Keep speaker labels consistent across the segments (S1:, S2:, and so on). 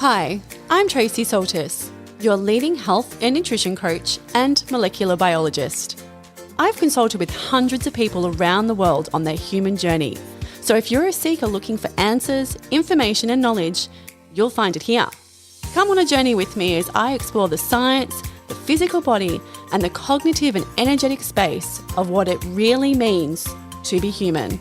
S1: Hi, I'm Tracey Lee, your leading health and nutrition coach and molecular biologist. I've consulted with hundreds of people around the world on their human journey. So if you're a seeker looking for answers, information and knowledge, you'll find it here. Come on a journey with me as I explore the science, the physical body, and the cognitive and energetic space of what it really means to be human.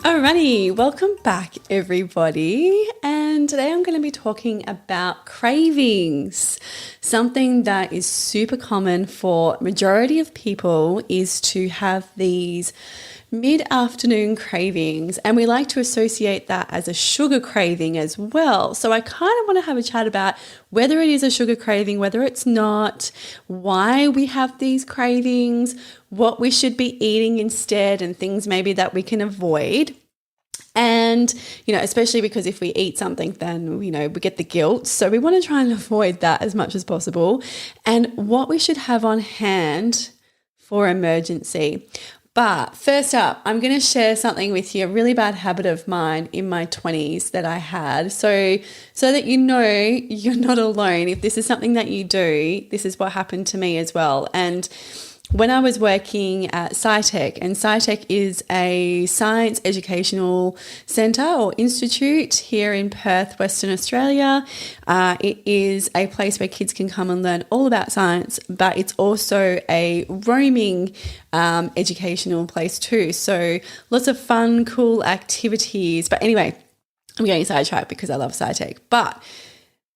S1: Alrighty, welcome back everybody. And today I'm going to be talking about cravings. Something that is super common for majority of people is to have these mid-afternoon cravings, and we like to associate that as a sugar craving as well. So I kind of want to have a chat about whether it is a sugar craving, whether it's not, why we have these cravings, what we should be eating instead, and things maybe that we can avoid. And, especially because if we eat something, then, we get the guilt. So we want to try and avoid that as much as possible, and what we should have on hand for emergency. But first up, I'm going to share something with you, a really bad habit of mine in my 20s that I had. So that you know you're not alone. If this is something that you do, this is what happened to me as well. And when I was working at SciTech, and SciTech is a science educational centre or institute here in Perth, Western Australia. It is a place where kids can come and learn all about science, but it's also a roaming educational place too. So lots of fun, cool activities. But anyway, I'm getting sidetracked because I love SciTech. But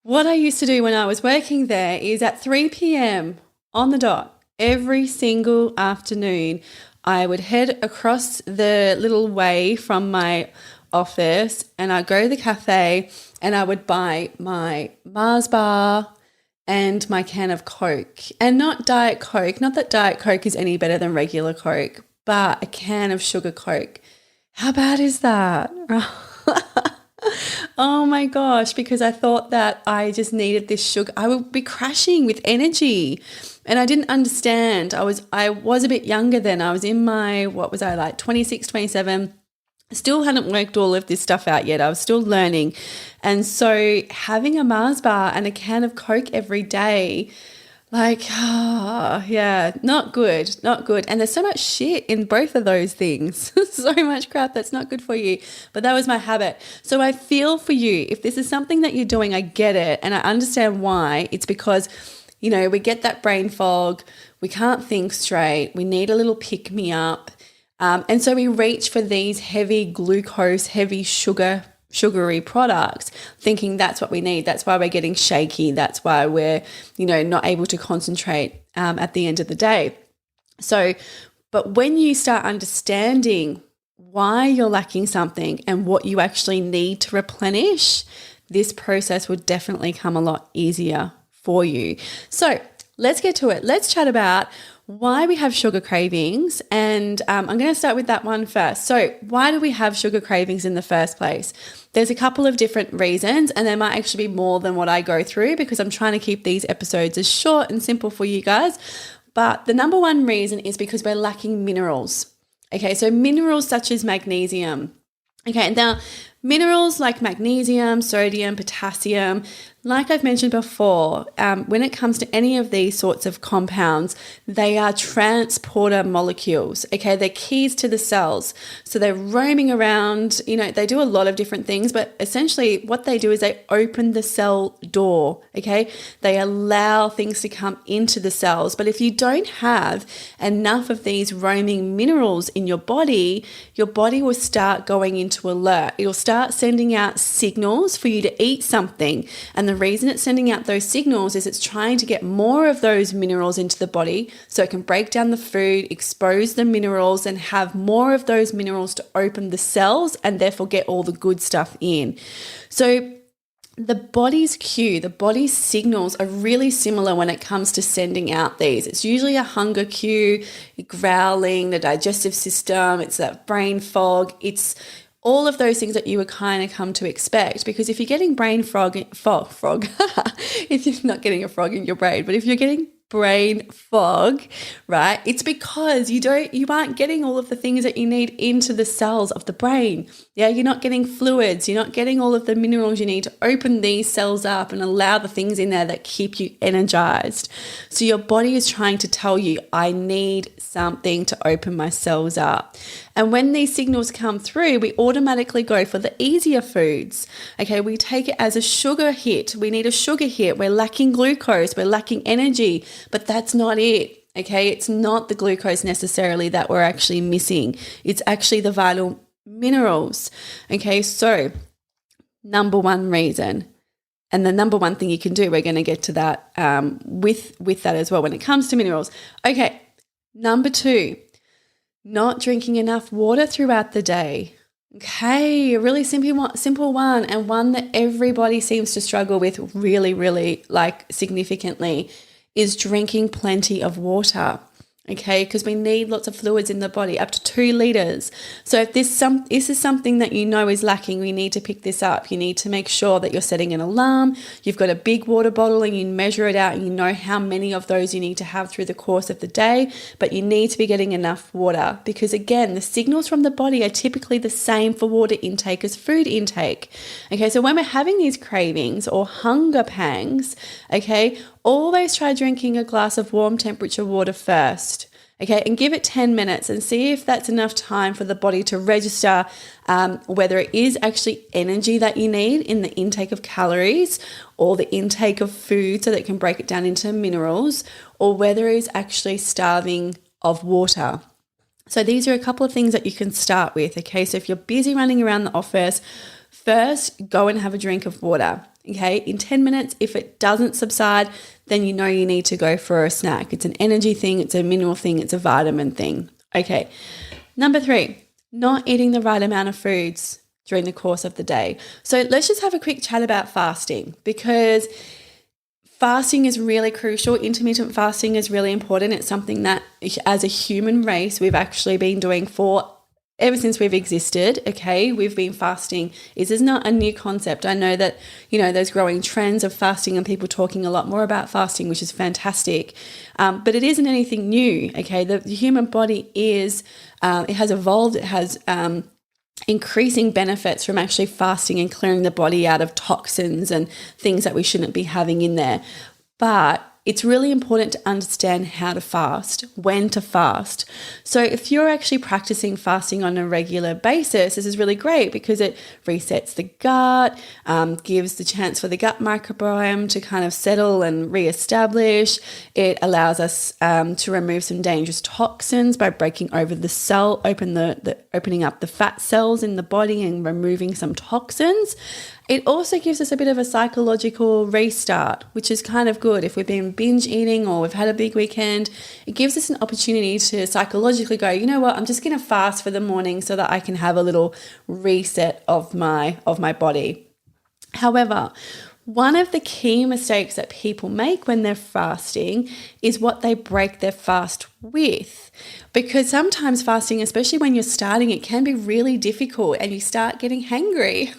S1: what I used to do when I was working there is at 3 p.m. on the dot, every single afternoon, I would head across the little way from my office and I'd go to the cafe and I would buy my Mars bar and my can of Coke. And not Diet Coke, not that Diet Coke is any better than regular Coke, but a can of sugar Coke. How bad is that? Oh my gosh, because I thought that I just needed this sugar. I would be crashing with energy and I didn't understand. I was a bit younger then. I was in my, 26, 27. Still hadn't worked all of this stuff out yet. I was still learning. And so having a Mars bar and a can of Coke every day, not good. And there's so much shit in both of those things. So much crap that's not good for you. But that was my habit. So I feel for you. If this is something that you're doing, I get it. And I understand why. It's because, we get that brain fog. We can't think straight. We need a little pick-me up. And so we reach for these heavy glucose, heavy sugary products, thinking that's what we need. That's why we're getting shaky. That's why we're, not able to concentrate at the end of the day. So, but when you start understanding why you're lacking something and what you actually need to replenish, this process would definitely come a lot easier for you. So let's get to it. Let's chat about why we have sugar cravings, and I'm going to start with that one first. So why do we have sugar cravings in the first place? There's a couple of different reasons, and there might actually be more than what I go through because I'm trying to keep these episodes as short and simple for you guys. But the number one reason is because we're lacking minerals. Okay, so minerals such as magnesium. Okay, now minerals like magnesium, sodium, potassium, like I've mentioned before, when it comes to any of these sorts of compounds, they are transporter molecules, okay? They're keys to the cells. So they're roaming around, they do a lot of different things, but essentially what they do is they open the cell door, okay? They allow things to come into the cells. But if you don't have enough of these roaming minerals in your body will start going into alert. It'll start sending out signals for you to eat something. And the reason it's sending out those signals is it's trying to get more of those minerals into the body so it can break down the food, expose the minerals, and have more of those minerals to open the cells and therefore get all the good stuff in. So the body's cue, the body's signals are really similar when it comes to sending out these. It's usually a hunger cue, growling, the digestive system, it's that brain fog, it's all of those things that you would kind of come to expect, because if you're getting brain fog, if you're not getting a frog in your brain, but if you're getting brain fog, right? It's because you aren't getting all of the things that you need into the cells of the brain. Yeah, you're not getting fluids, you're not getting all of the minerals you need to open these cells up and allow the things in there that keep you energized. So your body is trying to tell you, I need something to open my cells up. And when these signals come through, we automatically go for the easier foods. Okay, we take it as a sugar hit. We need a sugar hit. We're lacking glucose, we're lacking energy, but that's not it. Okay, it's not the glucose necessarily that we're actually missing. It's actually the vital minerals. Okay, so number one reason, and the number one thing you can do, we're going to get to that with that as well when it comes to minerals. Okay, number two, not drinking enough water throughout the day. Okay, a really simple one, and one that everybody seems to struggle with really, really significantly is drinking plenty of water. Okay, because we need lots of fluids in the body, up to 2 liters. So if this is something that you know is lacking, we need to pick this up. You need to make sure that you're setting an alarm. You've got a big water bottle and you measure it out and you know how many of those you need to have through the course of the day, but you need to be getting enough water because, again, the signals from the body are typically the same for water intake as food intake. Okay, so when we're having these cravings or hunger pangs, okay, always try drinking a glass of warm temperature water first, okay, and give it 10 minutes and see if that's enough time for the body to register whether it is actually energy that you need in the intake of calories or the intake of food so that it can break it down into minerals, or whether it's actually starving of water. So these are a couple of things that you can start with, okay? So if you're busy running around the office, first go and have a drink of water. Okay, in 10 minutes, if it doesn't subside, then you know you need to go for a snack. It's an energy thing, it's a mineral thing, it's a vitamin thing. Okay, number 3, not eating the right amount of foods during the course of the day. So let's just have a quick chat about fasting, because fasting is really crucial. Intermittent fasting is really important. It's something that as a human race, we've actually been doing for ever since we've existed, okay, we've been fasting. This is not a new concept. I know that, there's growing trends of fasting and people talking a lot more about fasting, which is fantastic. But it isn't anything new, okay? The human body it has evolved. It has increasing benefits from actually fasting and clearing the body out of toxins and things that we shouldn't be having in there. But it's really important to understand how to fast, when to fast. So if you're actually practicing fasting on a regular basis, this is really great because it resets the gut, gives the chance for the gut microbiome to kind of settle and reestablish. It allows us to remove some dangerous toxins by breaking over the cell, opening up the fat cells in the body and removing some toxins. It also gives us a bit of a psychological restart, which is kind of good. If we've been binge eating or we've had a big weekend, it gives us an opportunity to psychologically go, you know what, I'm just going to fast for the morning so that I can have a little reset of my body. However, one of the key mistakes that people make when they're fasting is what they break their fast with. Because sometimes fasting, especially when you're starting, it can be really difficult and you start getting hangry,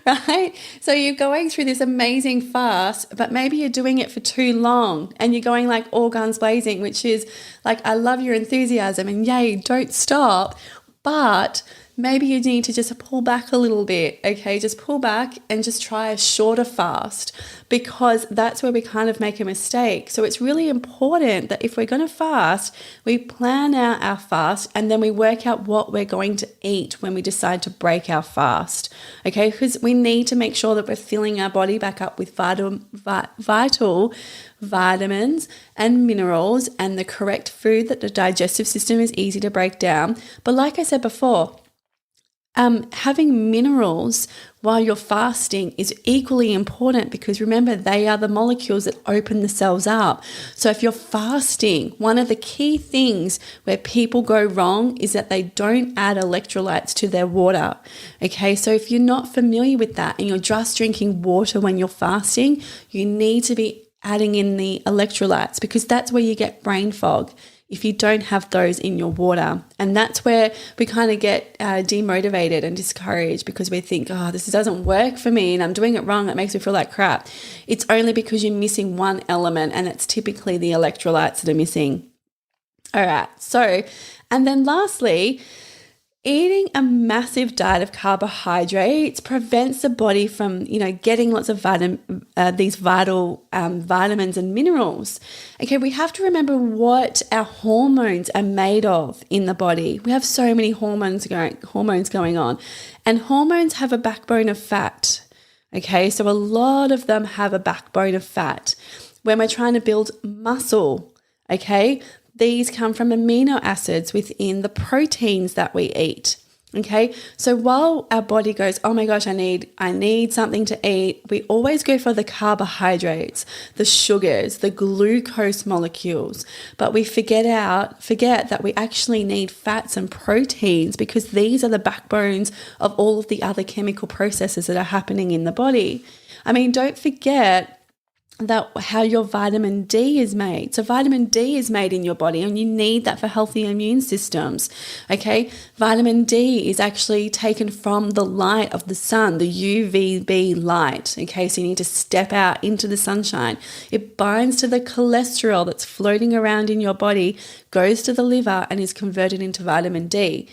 S1: right? So you're going through this amazing fast, but maybe you're doing it for too long and you're going like all guns blazing, which is like, I love your enthusiasm and yay, don't stop. But maybe you need to just pull back a little bit, okay? Just pull back and just try a shorter fast, because that's where we kind of make a mistake. So it's really important that if we're going to fast, we plan out our fast and then we work out what we're going to eat when we decide to break our fast, okay? Because we need to make sure that we're filling our body back up with vital vitamins and minerals and the correct food that the digestive system is easy to break down. But like I said before, having minerals while you're fasting is equally important, because remember, they are the molecules that open the cells up. So if you're fasting, one of the key things where people go wrong is that they don't add electrolytes to their water. Okay, so if you're not familiar with that and you're just drinking water when you're fasting, you need to be adding in the electrolytes, because that's where you get brain fog. if you don't have those in your water. And that's where we kind of get demotivated and discouraged because we think, oh, this doesn't work for me and I'm doing it wrong. It makes me feel like crap. It's only because you're missing one element, and it's typically the electrolytes that are missing. All right. So, and then lastly, eating a massive diet of carbohydrates prevents the body from, getting lots of these vital vitamins and minerals. Okay, we have to remember what our hormones are made of in the body. We have so many hormones going on, and hormones have a backbone of fat. Okay, so a lot of them have a backbone of fat. When we're trying to build muscle, okay, these come from amino acids within the proteins that we eat. Okay, so while our body goes, oh my gosh, I need something to eat, we always go for the carbohydrates, the sugars, the glucose molecules, but we forget that we actually need fats and proteins, because these are the backbones of all of the other chemical processes that are happening in the body. I mean, don't forget that how your vitamin D is made. So vitamin D is made in your body, and you need that for healthy immune systems. Okay, vitamin D is actually taken from the light of the sun, the UVB light. Okay, so you need to step out into the sunshine. It binds to the cholesterol that's floating around in your body, goes to the liver, and is converted into vitamin D.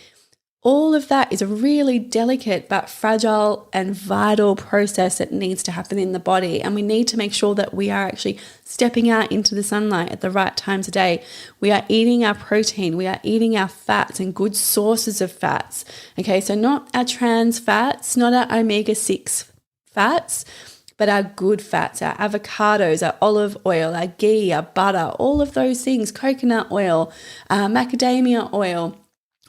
S1: All of that is a really delicate but fragile and vital process that needs to happen in the body. And we need to make sure that we are actually stepping out into the sunlight at the right times of day. We are eating our protein. We are eating our fats and good sources of fats. Okay, so not our trans fats, not our omega-6 fats, but our good fats, our avocados, our olive oil, our ghee, our butter, all of those things, coconut oil, macadamia oil.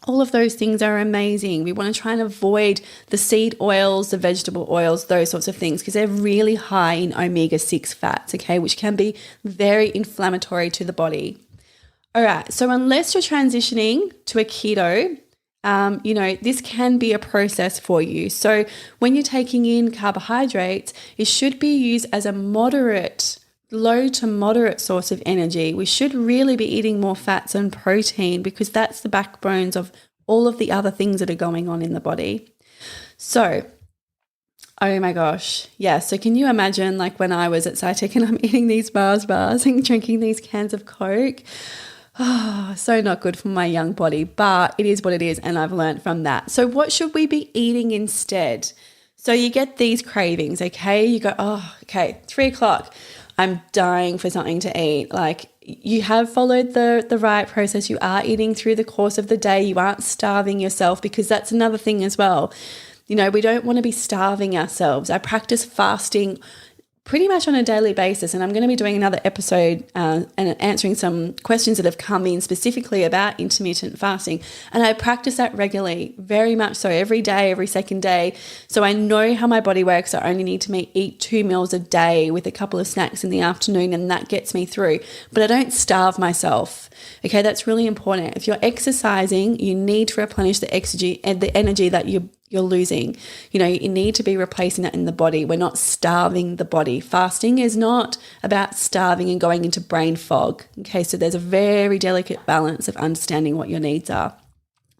S1: All of those things are amazing. We want to try and avoid the seed oils, the vegetable oils, those sorts of things, because they're really high in omega-6 fats, okay, which can be very inflammatory to the body. All right, so unless you're transitioning to a keto, this can be a process for you. So when you're taking in carbohydrates, it should be used as a low to moderate source of energy. We should really be eating more fats and protein, because that's the backbones of all of the other things that are going on in the body. So, oh my gosh. Yeah. So can you imagine, like, when I was at Cytec and I'm eating these bars and drinking these cans of Coke? Oh, so not good for my young body, but it is what it is. And I've learned from that. So what should we be eating instead? So you get these cravings, okay? You go, oh, okay, 3:00. I'm dying for something to eat. Like, you have followed the right process. You are eating through the course of the day. You aren't starving yourself, because that's another thing as well. We don't want to be starving ourselves. I practice fasting pretty much on a daily basis, and I'm going to be doing another episode and answering some questions that have come in specifically about intermittent fasting. And I practice that regularly, very much so, every day, every second day. So I know how my body works. I only need to eat 2 meals a day with a couple of snacks in the afternoon, and that gets me through. But I don't starve myself. Okay, that's really important. If you're exercising, you need to replenish the energy that you're losing. You need to be replacing that in the body. We're not starving the body. Fasting is not about starving and going into brain fog. Okay, so there's a very delicate balance of understanding what your needs are.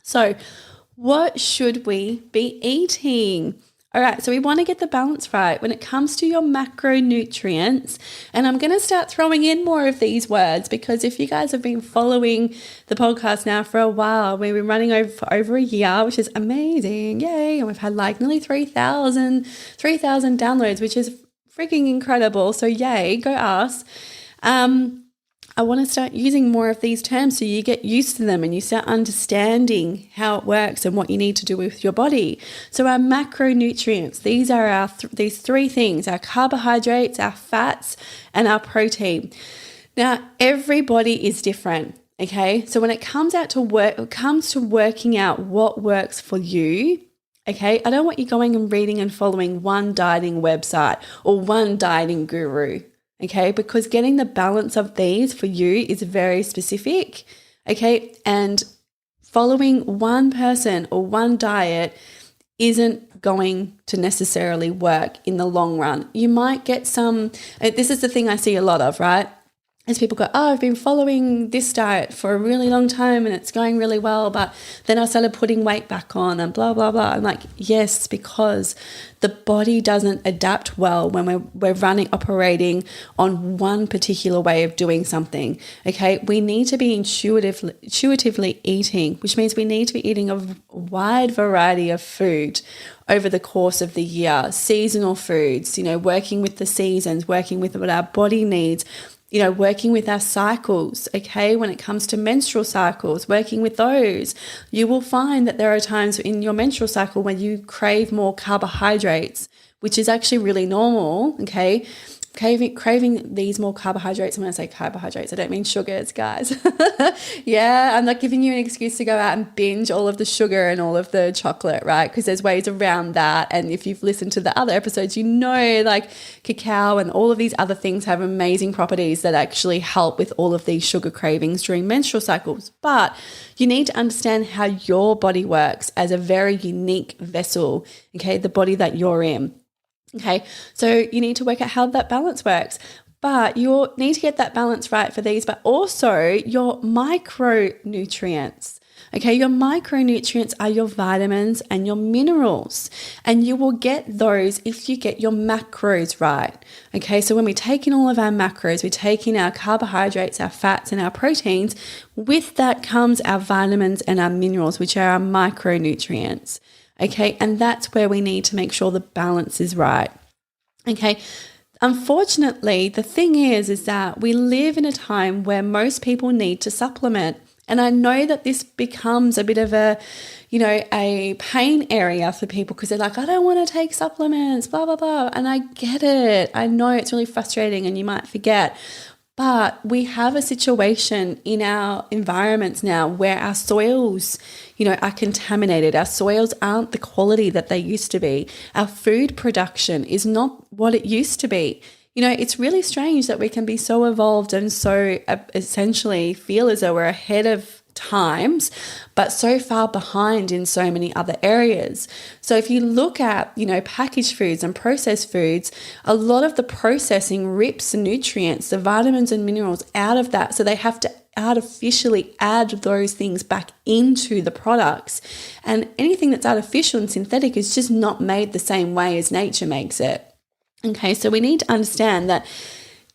S1: So what should we be eating? All right, so we want to get the balance right when it comes to your macronutrients. And I'm going to start throwing in more of these words, because if you guys have been following the podcast now for a while, we've been running for over a year, which is amazing. Yay. And we've had like nearly 3,000 downloads, which is freaking incredible. So yay, go us. I want to start using more of these terms so you get used to them and you start understanding how it works and what you need to do with your body. So our macronutrients, these are these three things: our carbohydrates, our fats, and our protein. Now, everybody is different, okay? So when it comes to working out what works for you, okay, I don't want you going and reading and following one dieting website or one dieting guru. Okay, because getting the balance of these for you is very specific, okay, and following one person or one diet isn't going to necessarily work in the long run. You might get this is the thing I see a lot of, right? as people go, oh, I've been following this diet for a really long time and it's going really well, but then I started putting weight back on and blah, blah, blah. I'm like, yes, because the body doesn't adapt well when we're operating on one particular way of doing something, okay? We need to be intuitively eating, which means we need to be eating a wide variety of food over the course of the year, seasonal foods, working with the seasons, working with what our body needs, working with our cycles, okay? When it comes to menstrual cycles, working with those, you will find that there are times in your menstrual cycle when you crave more carbohydrates, which is actually really normal, okay? Craving these more carbohydrates. And when I say carbohydrates, I don't mean sugars, guys. Yeah, I'm not giving you an excuse to go out and binge all of the sugar and all of the chocolate, right? Because there's ways around that. And if you've listened to the other episodes, like cacao and all of these other things have amazing properties that actually help with all of these sugar cravings during menstrual cycles. But you need to understand how your body works as a very unique vessel, okay? The body that you're in. Okay, so you need to work out how that balance works, but you need to get that balance right for these, but also your micronutrients. Okay, your micronutrients are your vitamins and your minerals, and you will get those if you get your macros right. Okay, so when we take in all of our macros, we take in our carbohydrates, our fats, and our proteins. With that comes our vitamins and our minerals, which are our micronutrients. Okay, and that's where we need to make sure the balance is right. Okay, unfortunately, the thing is that we live in a time where most people need to supplement. And I know that this becomes a bit of a pain area for people because they're like, I don't want to take supplements, blah, blah, blah. And I get it. I know it's really frustrating and you might forget. But we have a situation in our environments now where our soils, are contaminated. Our soils aren't the quality that they used to be. Our food production is not what it used to be. It's really strange that we can be so evolved and so essentially feel as though we're ahead of times, but so far behind in so many other areas. So if you look at, packaged foods and processed foods, a lot of the processing rips the nutrients, the vitamins and minerals out of that. So they have to artificially add those things back into the products. And anything that's artificial and synthetic is just not made the same way as nature makes it. Okay, so we need to understand that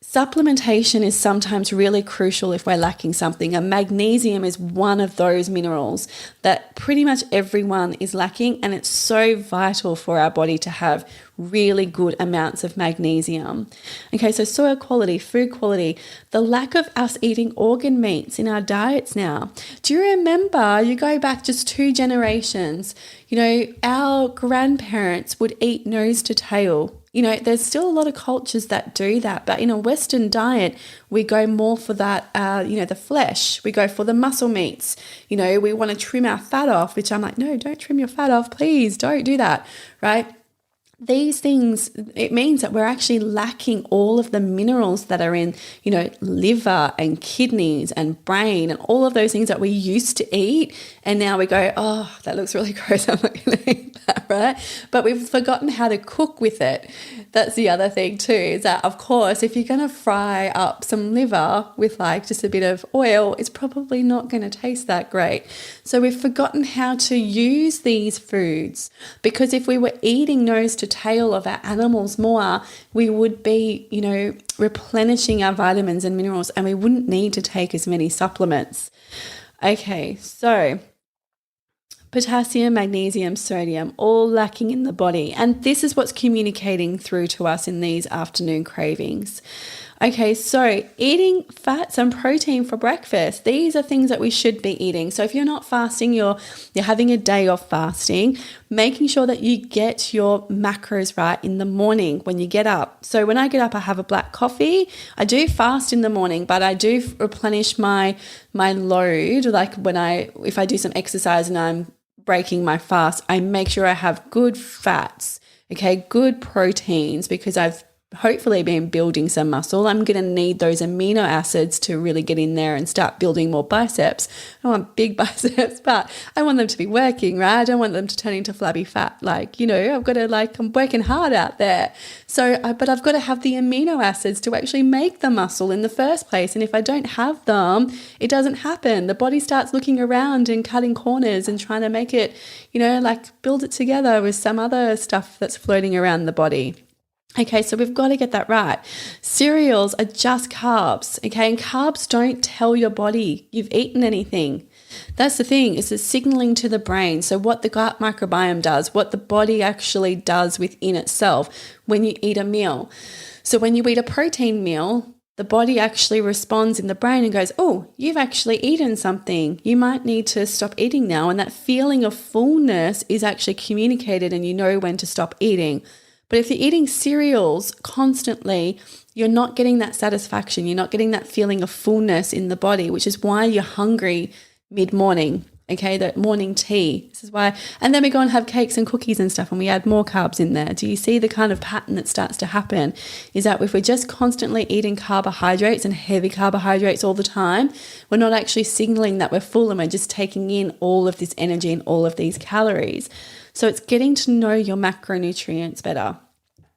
S1: supplementation is sometimes really crucial if we're lacking something. And magnesium is one of those minerals that pretty much everyone is lacking, and it's so vital for our body to have really good amounts of magnesium. Okay, so soil quality, food quality, the lack of us eating organ meats in our diets now. Do you remember, you go back just 2 generations, our grandparents would eat nose to tail. There's still a lot of cultures that do that, but in a Western diet, we go more for that, the flesh. We go for the muscle meats. We want to trim our fat off, which I'm like, no, don't trim your fat off. Please don't do that, right? These things, it means that we're actually lacking all of the minerals that are in, liver and kidneys and brain and all of those things that we used to eat. And now we go, oh, that looks really gross. I'm not going to eat that, right? But we've forgotten how to cook with it. That's the other thing too, is that, of course, if you're going to fry up some liver with just a bit of oil, it's probably not going to taste that great. So we've forgotten how to use these foods, because if we were eating nose to tail of our animals more, we would be, replenishing our vitamins and minerals, and we wouldn't need to take as many supplements. Okay, so potassium, magnesium, sodium, all lacking in the body. And this is what's communicating through to us in these afternoon cravings. Okay, so eating fats and protein for breakfast, these are things that we should be eating. So if you're not fasting, you're having a day of fasting, making sure that you get your macros right in the morning when you get up. So when I get up, I have a black coffee. I do fast in the morning, but I do replenish my load. Like if I do some exercise and I'm breaking my fast, I make sure I have good fats, okay, good proteins, because I've hopefully been building some muscle. I'm going to need those amino acids to really get in there and start building more biceps. I want big biceps, but I want them to be working, right? I don't want them to turn into flabby fat. Like, I've got to I'm working hard out there. So, but I've got to have the amino acids to actually make the muscle in the first place. And if I don't have them, it doesn't happen. The body starts looking around and cutting corners and trying to make it, build it together with some other stuff that's floating around the body. Okay, so we've got to get that right. Cereals are just carbs, okay? And carbs don't tell your body you've eaten anything. That's the thing, is it's signaling to the brain. So what the gut microbiome does, what the body actually does within itself when you eat a meal. So when you eat a protein meal, the body actually responds in the brain and goes, oh, you've actually eaten something. You might need to stop eating now. And that feeling of fullness is actually communicated and you know when to stop eating. But if you're eating cereals constantly, you're not getting that satisfaction. You're not getting that feeling of fullness in the body, which is why you're hungry mid-morning, okay, that morning tea. This is why. And then we go and have cakes and cookies and stuff and we add more carbs in there. Do you see the kind of pattern that starts to happen? Is that if we're just constantly eating carbohydrates and heavy carbohydrates all the time, we're not actually signaling that we're full and we're just taking in all of this energy and all of these calories. So it's getting to know your macronutrients better.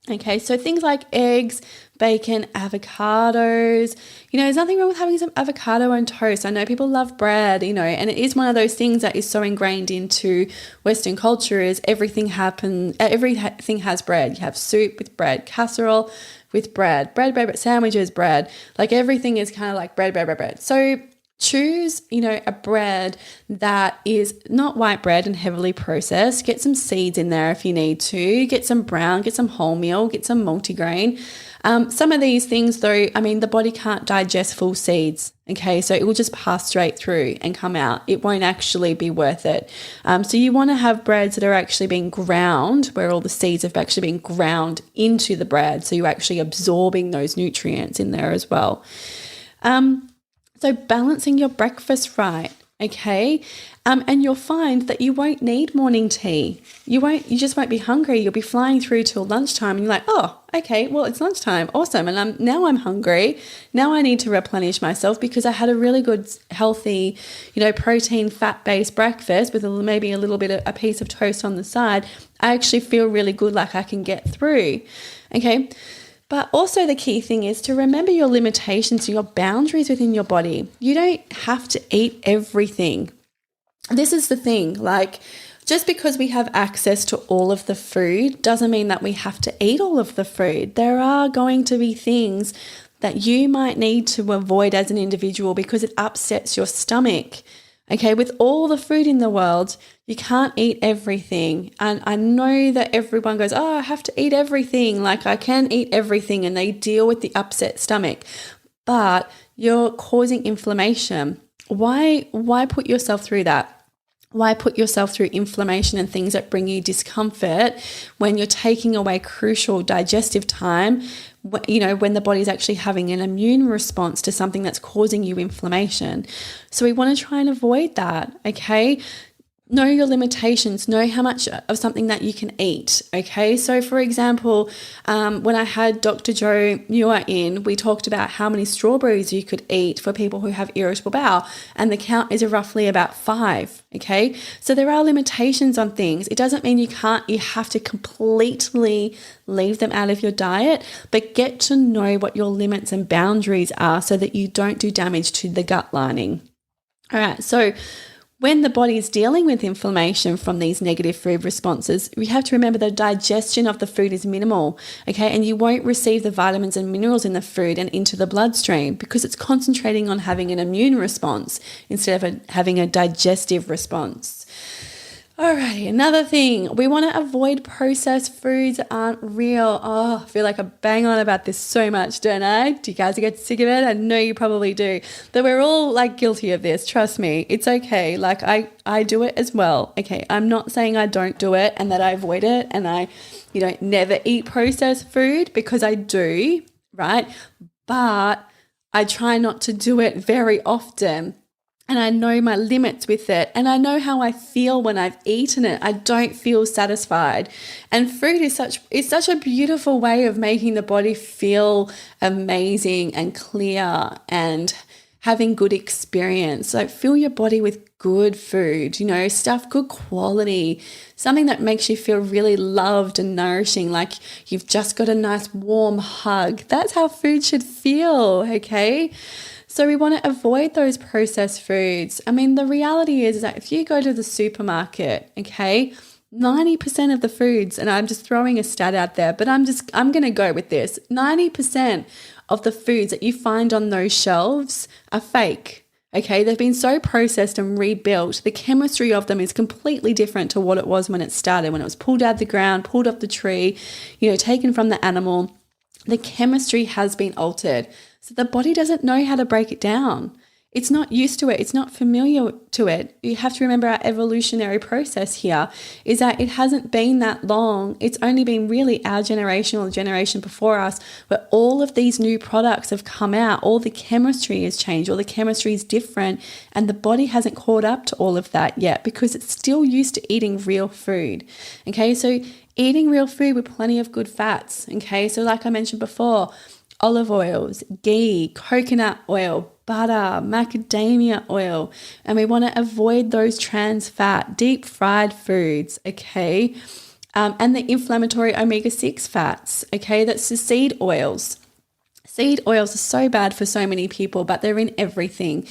S1: Okay, so things like eggs, bacon, avocados, there's nothing wrong with having some avocado on toast. I know people love bread, and it is one of those things that is so ingrained into Western culture is everything has bread. You have soup with bread, casserole with bread, bread, sandwiches, bread. Like everything is kind of like bread. So choose, a bread that is not white bread and heavily processed. Get some seeds in there if you need to. Get some brown, get some wholemeal, get some multigrain. Some of these things though, the body can't digest full seeds. Okay, so it will just pass straight through and come out. It won't actually be worth it. So you want to have breads that are actually being ground, where all the seeds have actually been ground into the bread. So you're actually absorbing those nutrients in there as well. So balancing your breakfast right, okay? And you'll find that you won't need morning tea. You just won't be hungry. You'll be flying through till lunchtime and you're like, oh, okay, well, it's lunchtime. Awesome. And now I'm hungry. Now I need to replenish myself because I had a really good, healthy, protein, fat-based breakfast with maybe a little bit of a piece of toast on the side. I actually feel really good, like I can get through, okay? But also the key thing is to remember your limitations, your boundaries within your body. You don't have to eat everything. This is the thing, just because we have access to all of the food doesn't mean that we have to eat all of the food. There are going to be things that you might need to avoid as an individual because it upsets your stomach. Okay, with all the food in the world, you can't eat everything. And I know that everyone goes, oh, I have to eat everything. I can eat everything. And they deal with the upset stomach. But you're causing inflammation. Why put yourself through that? Why put yourself through inflammation and things that bring you discomfort when you're taking away crucial digestive time, when the body's actually having an immune response to something that's causing you inflammation. So we want to try and avoid that, okay? Know your limitations, know how much of something that you can eat, okay? So for example, when I had Dr. Joe Muir in, we talked about how many strawberries you could eat for people who have irritable bowel, and the count is roughly about 5, okay? So there are limitations on things. It doesn't mean you have to completely leave them out of your diet, but get to know what your limits and boundaries are so that you don't do damage to the gut lining. All right, so when the body is dealing with inflammation from these negative food responses, we have to remember the digestion of the food is minimal, okay? And you won't receive the vitamins and minerals in the food and into the bloodstream because it's concentrating on having an immune response instead of having a digestive response. Alrighty, another thing, we want to avoid processed foods that aren't real. Oh, I feel like I bang on about this so much, don't I? Do you guys get sick of it? I know you probably do. But we're all guilty of this. Trust me, it's okay. I do it as well. Okay, I'm not saying I don't do it and that I avoid it and I, never eat processed food because I do, right? But I try not to do it very often. and I know my limits with it, and I know how I feel when I've eaten it. I don't feel satisfied. And food is such a beautiful way of making the body feel amazing and clear and having good experience. So fill your body with good food, stuff, good quality, something that makes you feel really loved and nourishing, like you've just got a nice warm hug. That's how food should feel, okay? So we want to avoid those processed foods. I mean, the reality is that if you go to the supermarket, okay, 90% of the foods, and I'm just throwing a stat out there, but I'm going to go with this. 90% of the foods that you find on those shelves are fake. Okay, they've been so processed and rebuilt. The chemistry of them is completely different to what it was when it started, when it was pulled out of the ground, pulled off the tree, taken from the animal. The chemistry has been altered. So the body doesn't know how to break it down. It's not used to it. It's not familiar to it. You have to remember our evolutionary process here is that it hasn't been that long. It's only been really our generation or the generation before us where all of these new products have come out. All the chemistry has changed. All the chemistry is different. And the body hasn't caught up to all of that yet because it's still used to eating real food. Okay, so eating real food with plenty of good fats. Okay, so like I mentioned before, olive oils, ghee, coconut oil, butter, macadamia oil, and we want to avoid those trans fat, deep fried foods, okay? And the inflammatory omega-6 fats, okay? That's the seed oils. Seed oils are so bad for so many people, but they're in everything.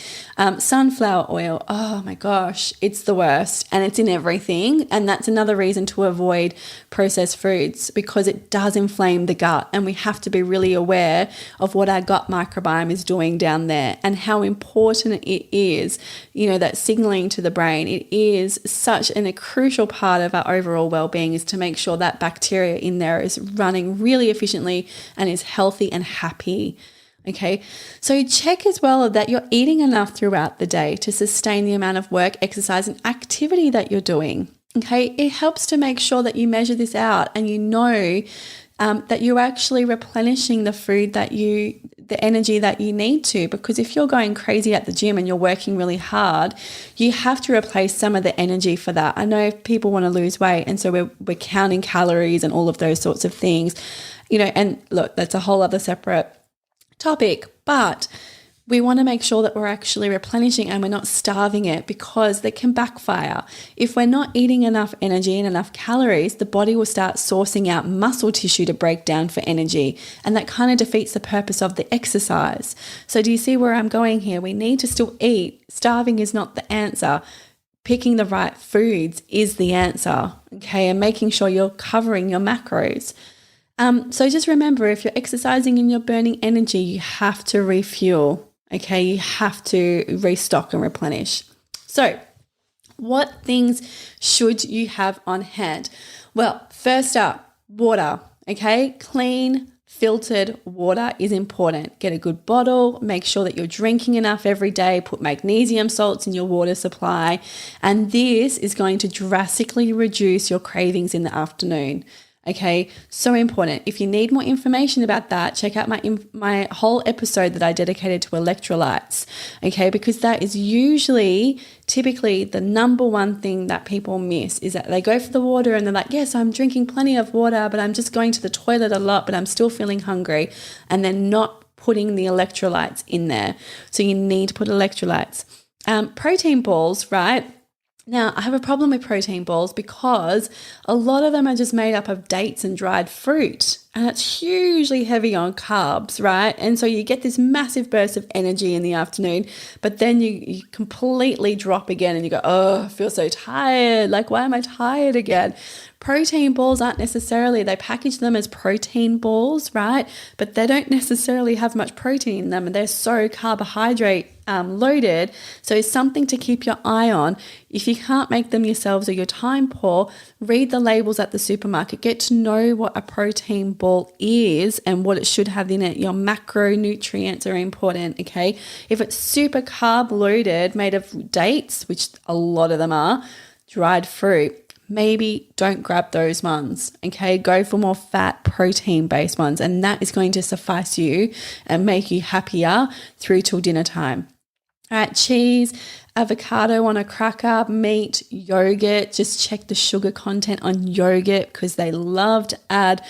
S1: Sunflower oil, oh my gosh, it's the worst, and it's in everything. And that's another reason to avoid processed foods because it does inflame the gut, and we have to be really aware of what our gut microbiome is doing down there and how important it is, that signaling to the brain. It is such a crucial part of our overall well-being is to make sure that bacteria in there is running really efficiently and is healthy and happy. Okay, so check as well that you're eating enough throughout the day to sustain the amount of work, exercise, and activity that you're doing. Okay, it helps to make sure that you measure this out and that you're actually replenishing the energy that you need to, because if you're going crazy at the gym and you're working really hard, you have to replace some of the energy for that. I know people want to lose weight, and so we're counting calories and all of those sorts of things, and look, that's a whole other separate topic, but we want to make sure that we're actually replenishing and we're not starving it, because they can backfire. If we're not eating enough energy and enough calories, the body will start sourcing out muscle tissue to break down for energy, and that kind of defeats the purpose of the exercise. So do you see where I'm going here? We need to still eat. Starving is not the answer. Picking the right foods is the answer, okay, and making sure you're covering your macros. So just remember, if you're exercising and you're burning energy, you have to refuel, okay? You have to restock and replenish. So what things should you have on hand? Well, first up, water, okay? Clean, filtered water is important. Get a good bottle, make sure that you're drinking enough every day, put magnesium salts in your water supply, and this is going to drastically reduce your cravings in the afternoon. Okay, so important. If you need more information about that, check out my whole episode that I dedicated to electrolytes, okay, because that is typically the number one thing that people miss is that they go for the water and they're like, yes, I'm drinking plenty of water, but I'm just going to the toilet a lot, but I'm still feeling hungry, and they're not putting the electrolytes in there. So you need to put electrolytes. Protein balls, right? Now, I have a problem with protein balls because a lot of them are just made up of dates and dried fruit, and it's hugely heavy on carbs, right? And so you get this massive burst of energy in the afternoon, but then you completely drop again and you go, oh, I feel so tired. Like, why am I tired again? Protein balls aren't necessarily, they package them as protein balls, right? But they don't necessarily have much protein in them, and they're so carbohydrate loaded. So it's something to keep your eye on. If you can't make them yourselves or you're time poor, read the labels at the supermarket. Get to know what a protein ball is and what it should have in it. Your macronutrients are important, okay? If it's super carb loaded, made of dates, which a lot of them are, dried fruit, maybe don't grab those ones, okay? Go for more fat, protein-based ones, and that is going to suffice you and make you happier through till dinner time. All right, cheese, avocado on a cracker, meat, yogurt. Just check the sugar content on yogurt because they love to add,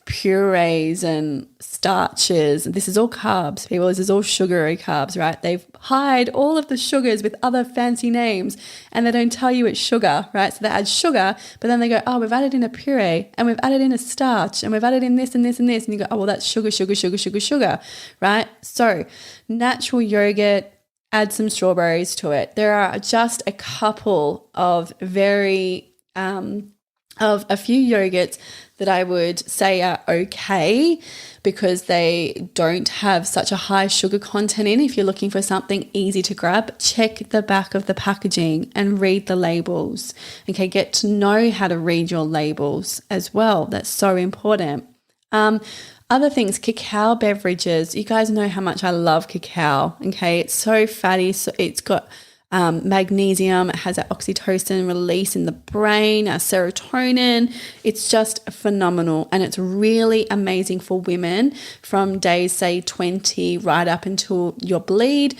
S1: purees and starches. This is all carbs, people. This is all sugary carbs, right? They've hide all of the sugars with other fancy names and they don't tell you it's sugar, right? So they add sugar, but then they go, oh, we've added in a puree and we've added in a starch and we've added in this and this and this. And you go, oh, well, that's sugar, sugar, sugar, sugar, sugar, right? So natural yogurt, add some strawberries to it. There are just a couple of of a few yogurts that I would say are okay because they don't have such a high sugar content in. If you're looking for something easy to grab, check the back of the packaging and read the labels. Okay, get to know how to read your labels as well. That's so important. Other things, cacao beverages. You guys know how much I love cacao. Okay, it's so fatty. So it's got magnesium. It has that oxytocin release in the brain, our serotonin. It's just phenomenal, and it's really amazing for women from days, say 20, right up until your bleed,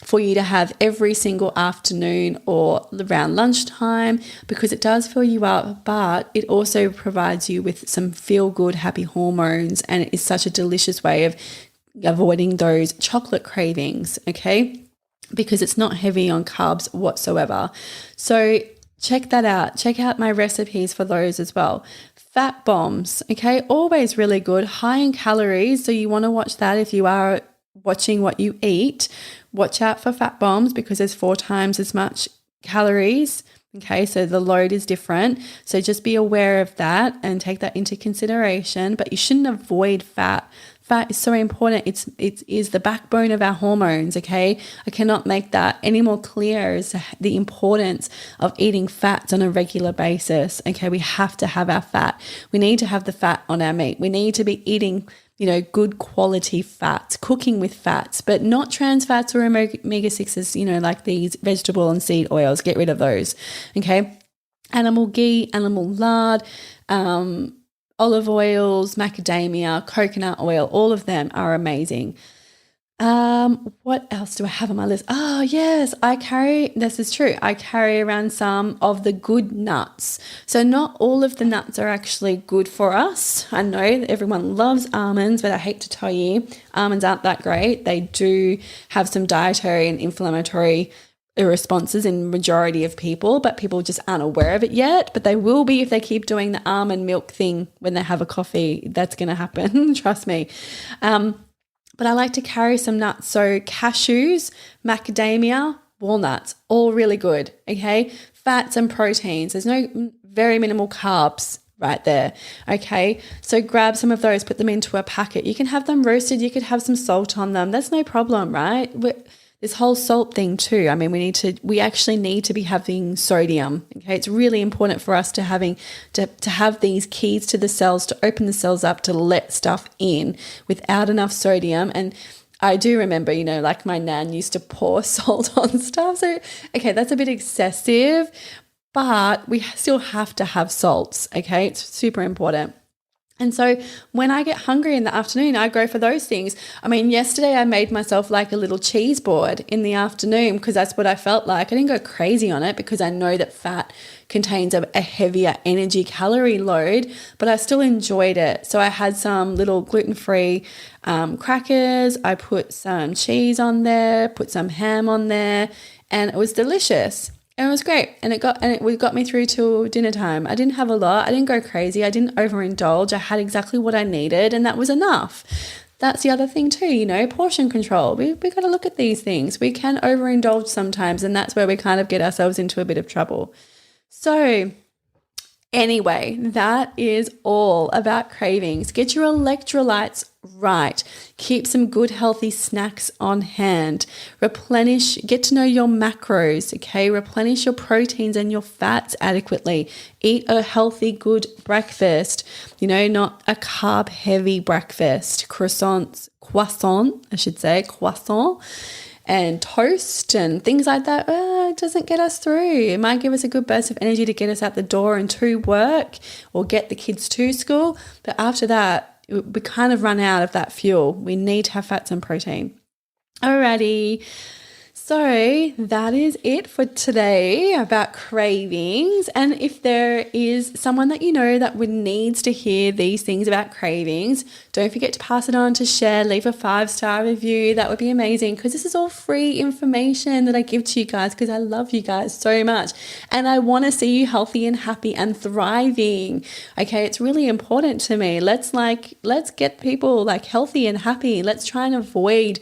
S1: for you to have every single afternoon or around lunchtime, because it does fill you up, but it also provides you with some feel-good, happy hormones, and it is such a delicious way of avoiding those chocolate cravings, okay? Because it's not heavy on carbs whatsoever. So check that out. Check out my recipes for those as well. Fat bombs, okay? Always really good, high in calories, so you want to watch that if you are watching what you eat. Watch out for fat bombs because there's 4 times as much calories. Okay, so the load is different. So just be aware of that and take that into consideration. But you shouldn't avoid fat. Fat is so important. It is the backbone of our hormones, okay? I cannot make that any more clear as to the importance of eating fats on a regular basis, okay? We have to have our fat. We need to have the fat on our meat. We need to be eating good quality fats, cooking with fats, but not trans fats or omega-6s, like these vegetable and seed oils. Get rid of those, okay? Animal ghee, animal lard, olive oils, macadamia, coconut oil, all of them are amazing. What else do I have on my list? Oh, yes, this is true. I carry around some of the good nuts. So not all of the nuts are actually good for us. I know that everyone loves almonds, but I hate to tell you, almonds aren't that great. They do have some dietary and inflammatory responses in majority of people, but people just aren't aware of it yet. But they will be if they keep doing the almond milk thing when they have a coffee. That's going to happen. Trust me. But I like to carry some nuts. So cashews, macadamia, walnuts, all really good, okay? Fats and proteins. There's no very minimal carbs right there, okay? So grab some of those, put them into a packet. You can have them roasted. You could have some salt on them. That's no problem, right? This whole salt thing too. I mean, we actually need to be having sodium. Okay, it's really important for us to have these keys to the cells, to open the cells up, to let stuff in. Without enough sodium, and I do remember, like my nan used to pour salt on stuff. So, okay, that's a bit excessive, but we still have to have salts. Okay, it's super important. And so when I get hungry in the afternoon, I go for those things. I mean, yesterday I made myself like a little cheese board in the afternoon because that's what I felt like. I didn't go crazy on it because I know that fat contains a heavier energy calorie load, but I still enjoyed it. So I had some little gluten-free crackers. I put some cheese on there, put some ham on there, and it was delicious. And it was great. And it got me through till dinner time. I didn't have a lot. I didn't go crazy. I didn't overindulge. I had exactly what I needed, and that was enough. That's the other thing too, portion control. We got to look at these things. We can overindulge sometimes, and that's where we kind of get ourselves into a bit of trouble. So anyway, that is all about cravings. Get your electrolytes right. Keep some good healthy snacks on hand. Replenish, get to know your macros, okay? Replenish your proteins and your fats adequately. Eat a healthy, good breakfast, not a carb heavy breakfast. Croissant, and toast and things like that, it doesn't get us through. It might give us a good burst of energy to get us out the door and to work or get the kids to school. But after that, we kind of run out of that fuel. We need to have fats and protein. Alrighty. So that is it for today about cravings. And if there is someone that you know that needs to hear these things about cravings, don't forget to pass it on, to share, leave a 5-star review. That would be amazing, because this is all free information that I give to you guys because I love you guys so much. And I want to see you healthy and happy and thriving. Okay, it's really important to me. Let's get people healthy and happy. Let's try and avoid,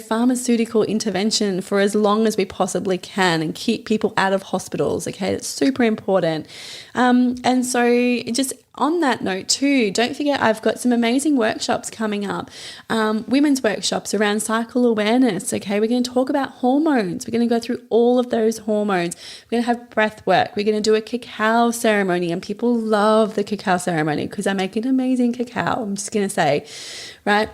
S1: pharmaceutical intervention for as long as we possibly can and keep people out of hospitals. Okay, it's super important. And so just on that note too, don't forget I've got some amazing workshops coming up, women's workshops around cycle awareness. Okay, we're going to talk about hormones. We're going to go through all of those hormones. We're going to have breath work. We're going to do a cacao ceremony, and people love the cacao ceremony because I make an amazing cacao. I'm just going to say, right?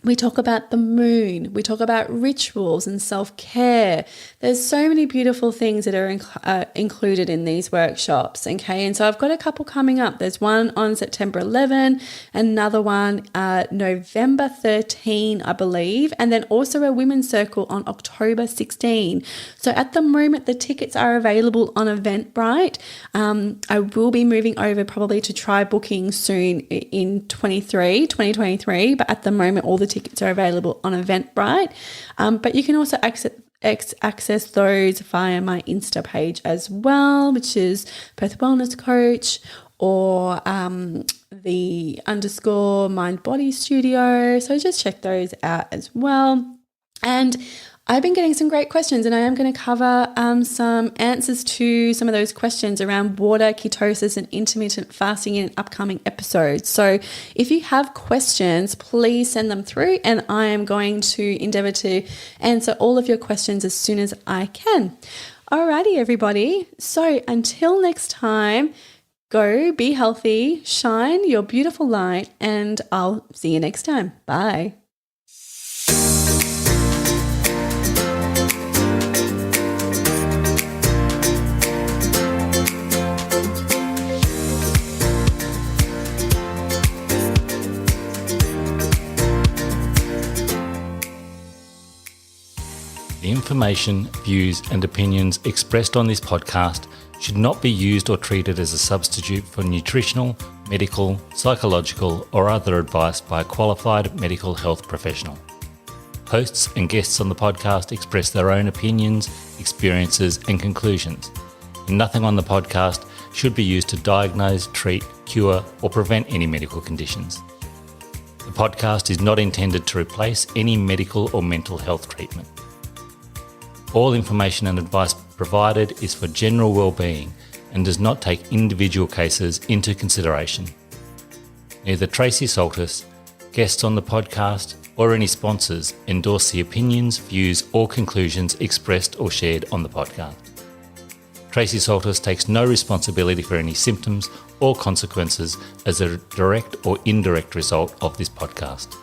S1: We talk about the moon. We talk about rituals and self-care. There's so many beautiful things that are included in these workshops, okay? And so I've got a couple coming up. There's one on September 11, another one November 13, I believe, and then also a women's circle on October 16. So at the moment, the tickets are available on Eventbrite. I will be moving over probably to try booking soon in 2023, but at the moment, all the tickets are available on Eventbrite, but you can also access those via my Insta page as well, which is Perth Wellness Coach, or the _Mind Body Studio. So just check those out as well. And I've been getting some great questions, and I am going to cover some answers to some of those questions around water, ketosis, and intermittent fasting in an upcoming episode. So if you have questions, please send them through, and I am going to endeavor to answer all of your questions as soon as I can. Alrighty, everybody. So until next time, go be healthy, shine your beautiful light, and I'll see you next time. Bye.
S2: The information, views and opinions expressed on this podcast should not be used or treated as a substitute for nutritional, medical, psychological or other advice by a qualified medical health professional. Hosts and guests on the podcast express their own opinions, experiences and conclusions. And nothing on the podcast should be used to diagnose, treat, cure or prevent any medical conditions. The podcast is not intended to replace any medical or mental health treatment. All information and advice provided is for general well-being and does not take individual cases into consideration. Neither Tracey Saltis, guests on the podcast, or any sponsors endorse the opinions, views or conclusions expressed or shared on the podcast. Tracey Saltis takes no responsibility for any symptoms or consequences as a direct or indirect result of this podcast.